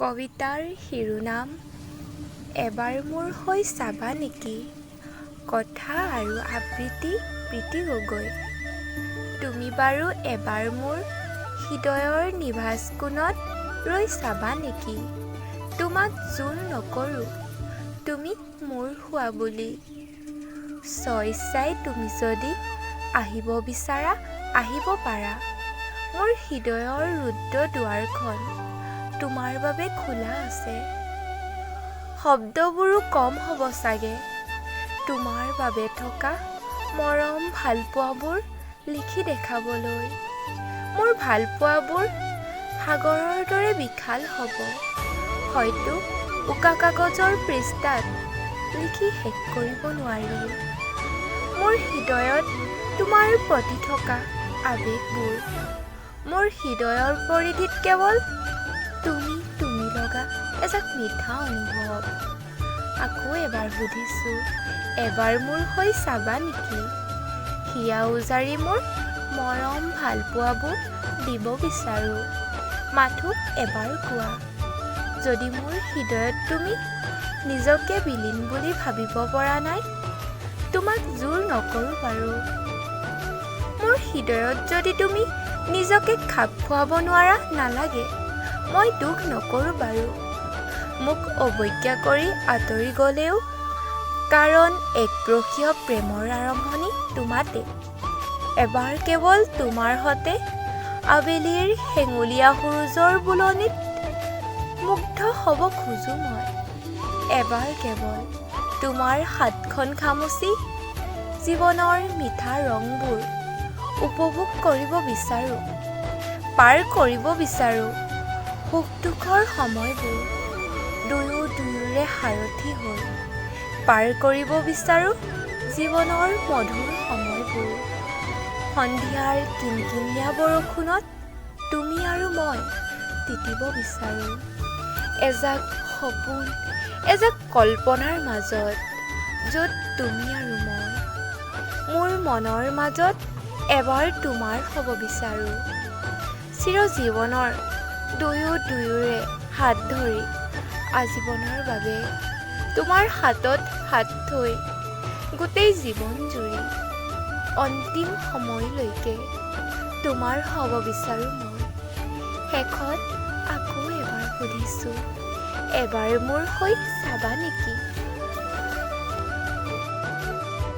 কবিতাৰ শিৰোনাম এবাৰ মোৰ হৈ চাবা নেকি? কথা আৰু আবৃত্তি প্ৰীতি গগৈ। তুমি বাৰু এবাৰ মোৰ হৃদয়ৰ নিভাঁজ কোণত ৰৈ চাবা নেকি? তোমাক জোৰ নকৰোঁ, তুমি মোৰ হোৱা বুলি। স্বইচ্ছাই তুমি যদি আহিব বিচাৰা আহিব পাৰা। মোৰ হৃদয়ৰ ৰুদ্ধ দুৱাৰখন তোমাৰ বাবে খোলা আছে। শব্দবোৰো কম হ'ব চাগে, তোমাৰ বাবে থকা মৰম ভালপোৱাবোৰ লিখি দেখাবলৈ। মোৰ ভালপোৱাবোৰ সাগৰৰ দৰে বিশাল হ'ব, হয়তো উকা কাগজৰ পৃষ্ঠাত লিখি শেষ কৰিব নোৱাৰি। মোৰ হৃদয়ত তোমাৰ প্ৰতি থকা আৱেগবোৰ, মোৰ হৃদয়ৰ পৰিধিত কেৱল তুমি লগা এজাক মিঠা অনুভৱ। আকৌ এবাৰ সুধিছোঁ, এবাৰ মোৰ হৈ চাবা নেকি? হিয়া উজাৰি মোৰ মৰম ভালপোৱাবোৰ দিব বিচাৰোঁ। মাথো এবাৰ কোৱা, যদি মোৰ হৃদয়ত তুমি নিজকে বিলীন বুলি ভাবিব পৰা নাই, তোমাক জোৰ নকৰোঁ বাৰু। মোৰ হৃদয়ত যদি তুমি নিজকে খাপ খুৱাব নোৱাৰা নালাগে, মই দুখ নকৰোঁ বাৰু। মোক অৱজ্ঞা কৰি আঁতৰি গ'লেও, কাৰণ একপ্ৰকীয় প্ৰেমৰ আৰম্ভণি তোমাতে। এবাৰ কেৱল তোমাৰ সতে আবেলিৰ হেঙুলীয়া সূৰুযৰ বুলনিত মুগ্ধ হ'ব খোজোঁ মই। এবাৰ কেৱল তোমাৰ হাতখন খামুচি জীৱনৰ মিঠা ৰংবোৰ উপভোগ কৰিব বিচাৰোঁ, পাৰ কৰিব বিচাৰোঁ সুখ দুখৰ সময়বোৰ। দুয়োৰে সাৰথি হৈ পাৰ কৰিব বিচাৰোঁ জীৱনৰ মধুৰ সময়বোৰ। সন্ধিয়াৰ কিনকিনীয়া বৰষুণত তুমি আৰু মই তিতিব বিচাৰোঁ, এজাক সপোন এজাক কল্পনাৰ মাজত, য'ত তুমি আৰু মই। মোৰ মনৰ মাজত এবাৰ তোমাৰ হ'ব বিচাৰোঁ, চিৰজীৱনৰ দুয়োৰে হাত ধৰি আজীৱনৰ বাবে তোমাৰ হাতত হাত থৈ গোটেই জীৱন জুৰি অন্তিম সময়লৈকে তোমাৰ হ'ব বিচাৰোঁ মই। শেষত আকৌ এবাৰ সুধিছোঁ, এবাৰ মোৰ হৈ চাবা নেকি?